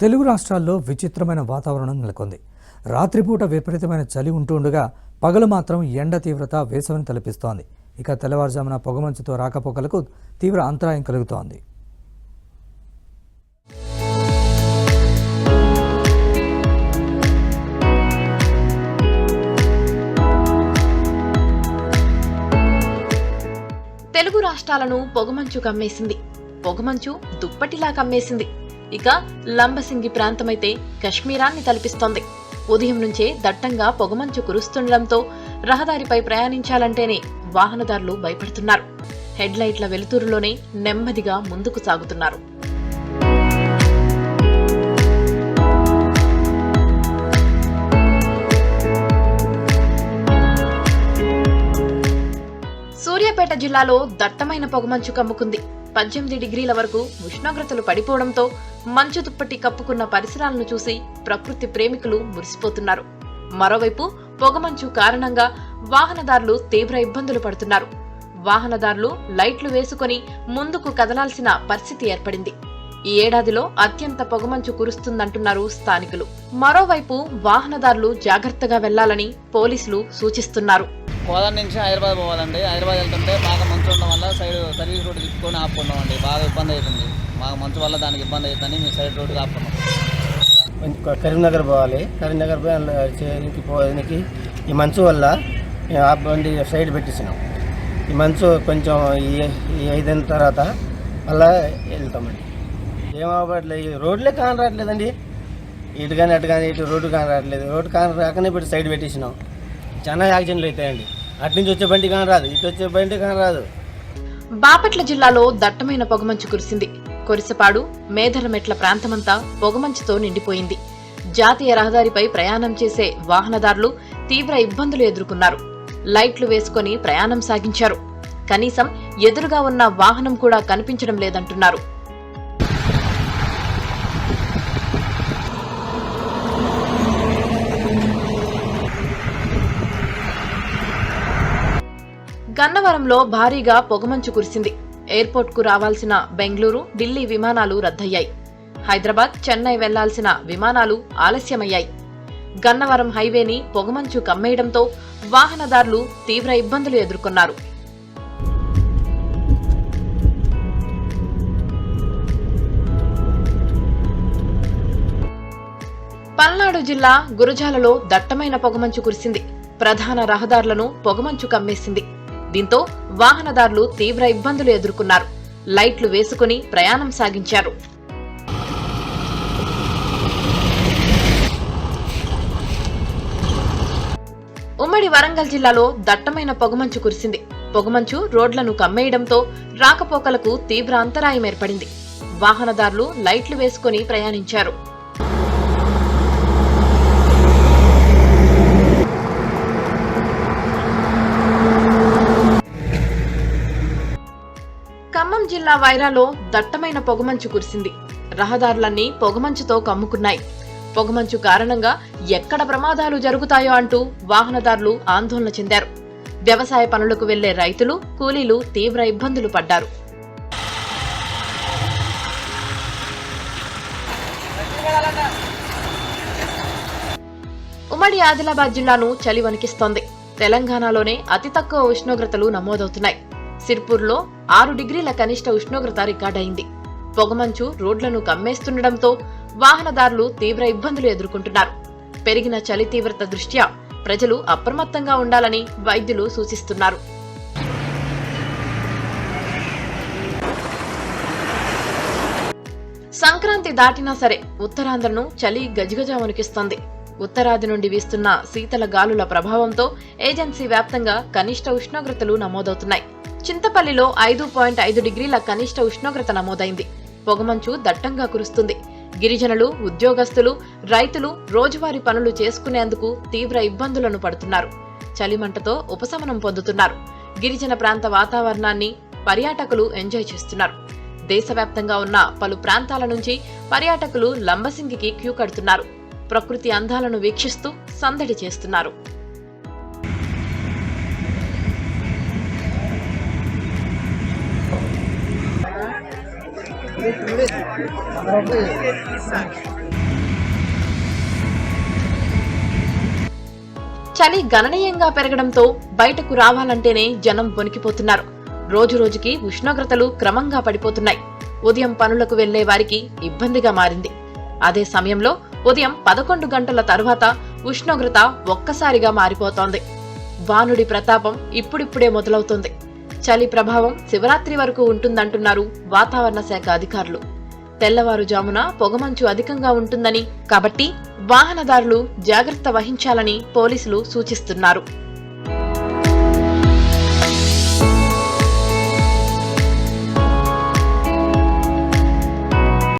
తెలుగు రాష్ట్రాల్లో విచిత్రమైన వాతావరణం నెలకొంది. రాత్రిపూట విపరీతమైన చలి ఉంటుండగా పగలు మాత్రం ఎండ తీవ్రత వేసవిని తలపిస్తోంది. ఇక తెల్లవారుజామున పొగమంచుతో రాకపోకలకు తీవ్ర అంతరాయం కలుగుతోంది. తెలుగు రాష్ట్రాలను పొగమంచు కమ్మేసింది. పొగమంచు దుప్పటిలా కమ్మేసింది. ఇక లంబసింగి ప్రాంతమైతే కశ్మీరాన్ని తలపిస్తోంది. ఉదయం నుంచే దట్టంగా పొగమంచు కురుస్తుండటంతో రహదారిపై ప్రయాణించాలంటేనే వాహనదారులు భయపడుతున్నారు. హెడ్లైట్ల వెలుతురులోనే నెమ్మదిగా ముందుకు సాగుతున్నారు. సూర్యాపేట జిల్లాలో దట్టమైన పొగమంచు కమ్ముకుంది. 18 డిగ్రీల వరకు ఉష్ణోగ్రతలు పడిపోవడంతో మంచు దుప్పటి కప్పుకున్న పరిసరాలను చూసి ప్రకృతి ప్రేమికులు మురిసిపోతున్నారు. మరోవైపు పొగమంచు కారణంగా వాహనదారులు తీవ్ర ఇబ్బందులు పడుతున్నారు. వాహనదారులు లైట్లు వేసుకుని ముందుకు కదలాల్సిన పరిస్థితి ఏర్పడింది. ఈ ఏడాదిలో అత్యంత పొగమంచు కురుస్తుందంటున్నారు స్థానికులు. మరోవైపు వాహనదారులు జాగ్రత్తగా వెళ్లాలని పోలీసులు సూచిస్తున్నారు. కోదాడ నుంచి హైదరాబాద్ పోవాలండి. హైదరాబాద్ వెళ్తుంటే బాగా మంచు ఉండడం వల్ల సైడ్ సర్వీస్ రోడ్డు తిప్పుకొని ఆపుకున్నామండి. బాగా ఇబ్బంది అవుతుంది. బాగా మంచు వల్ల దానికి ఇబ్బంది అవుతుందని మేము సైడ్ రోడ్డు ఆపుకున్నాం. కరీంనగర్ పోవాలి. కరీంనగర్ పోయడానికి ఈ మంచు వల్ల బండి సైడ్ పెట్టించినాం. ఈ మంచు కొంచెం ఈ 5 అయిన తర్వాత మళ్ళా వెళ్తామండి. ఏమవ్వట్లేదు, రోడ్లే కాని రావట్లేదండి. ఇటు కానీ అటు కానీ ఇటు రోడ్డు కాని రావట్లేదు. రోడ్డు కాని రాకనే ఇప్పుడు సైడ్ పెట్టించినాం. చాలా యాక్సిడెంట్లు అవుతాయండి. అటు నుంచి వచ్చే బండి కాని రాదు, ఇటు వచ్చే బండి కాని రాదు. బాపట్ల జిల్లాలో దట్టమైన పొగమంచు కురిసింది. కొరిసపాడు, మేదరమెట్ల ప్రాంతమంతా పొగమంచుతో నిండిపోయింది. జాతీయ రహదారిపై ప్రయాణం చేసే వాహనదారులు తీవ్ర ఇబ్బందులు ఎదుర్కొన్నారు. లైట్లు వేసుకుని ప్రయాణం సాగించారు. కనీసం ఎదురుగా ఉన్న వాహనం కూడా కనిపించడం లేదంటున్నారు. గన్నవరంలో భారీగా పొగమంచు కురిసింది. ఎయిర్పోర్ట్ కు రావాల్సిన బెంగళూరు, ఢిల్లీ విమానాలు రద్దయ్యాయి. హైదరాబాద్, చెన్నై వెళ్లాల్సిన విమానాలు ఆలస్యమయ్యాయి. గన్నవరం హైవేని పొగమంచు కమ్మేయడంతో వాహనదారులు తీవ్ర ఇబ్బందులు ఎదుర్కొన్నారు. పల్నాడు జిల్లా గురజాలలో దట్టమైన పొగమంచు కురిసింది. ప్రధాన రహదారులను పొగమంచు కమ్మేసింది. దీంతో వాహనదారులు తీవ్ర ఇబ్బందులు ఎదుర్కొన్నారు. లైట్లు వేసుకుని ప్రయాణం సాగించారు. ఉమ్మడి వరంగల్ జిల్లాలో దట్టమైన పొగమంచు కురిసింది. పొగమంచు రోడ్లను కమ్మేయడంతో రాకపోకలకు తీవ్ర అంతరాయం ఏర్పడింది. వాహనదారులు లైట్లు వేసుకుని ప్రయాణించారు. ఖమ్మం జిల్లా వైరాలో దట్టమైన పొగమంచు కురిసింది. రహదారులన్నీ పొగమంచుతో కమ్ముకున్నాయి. పొగమంచు కారణంగా ఎక్కడ ప్రమాదాలు జరుగుతాయో అంటూ వాహనదారులు ఆందోళన చెందారు. వ్యవసాయ పనులకు వెళ్లే రైతులు, కూలీలు తీవ్ర ఇబ్బందులు పడ్డారు. ఉమ్మడి ఆదిలాబాద్ జిల్లాను చలి వణికిస్తోంది. తెలంగాణలోనే అతి తక్కువ ఉష్ణోగ్రతలు నమోదవుతున్నాయి. సిర్పూర్లో 6 డిగ్రీల కనిష్ట ఉష్ణోగ్రత రికార్డైంది. పొగమంచు రోడ్లను కమ్మేస్తుండటంతో వాహనదారులు తీవ్ర ఇబ్బందులు ఎదుర్కొంటున్నారు. పెరిగిన చలి తీవ్రత దృష్ట్యా ప్రజలు అప్రమత్తంగా ఉండాలని వైద్యులు సూచిస్తున్నారు. సంక్రాంతి దాటినా సరే ఉత్తరాంధ్రను చలి గజగజ వణికిస్తోంది. ఉత్తరాది నుండి వీస్తున్న శీతల గాలుల ప్రభావంతో ఏజెన్సీ వ్యాప్తంగా కనిష్ట ఉష్ణోగ్రతలు నమోదవుతున్నాయి. చింతపల్లిలో 5.5 డిగ్రీల కనిష్ట ఉష్ణోగ్రత నమోదైంది. పొగమంచు దట్టంగా కురుస్తుంది. గిరిజనులు, ఉద్యోగస్తులు, రైతులు రోజువారీ పనులు చేసుకునేందుకు తీవ్ర ఇబ్బందులను పడుతున్నారు. చలిమంటతో ఉపశమనం పొందుతున్నారు. గిరిజన ప్రాంత వాతావరణాన్ని పర్యాటకులు ఎంజాయ్ చేస్తున్నారు. దేశవ్యాప్తంగా ఉన్న పలు ప్రాంతాల నుంచి పర్యాటకులు లంబసింగికి క్యూ కడుతున్నారు. ప్రకృతి అందాలను వీక్షిస్తూ సందడి చేస్తున్నారు. Ini tulis. చలి గణనీయంగా పెరగడంతో బయటకు రావాలంటేనే జనం వణికిపోతున్నారు. రోజురోజుకి ఉష్ణోగ్రతలు క్రమంగా పడిపోతున్నాయి. ఉదయం పనులకు వెళ్లే వారికి ఇబ్బందిగా మారింది. అదే సమయంలో ఉదయం 11 గంటల తరువాత ఉష్ణోగ్రత ఒక్కసారిగా మారిపోతోంది. వానుడి ప్రతాపం ఇప్పుడిప్పుడే మొదలవుతోంది. చలి ప్రభావం శివరాత్రి వరకు ఉంటుందంటున్నారు వాతావరణ శాఖ అధికారులు. తెల్లవారుజామున పొగమంచు అధికంగా ఉంటుందని, కాబట్టి వాహనదారులు జాగ్రత్త వహించాలని పోలీసులు సూచిస్తున్నారు.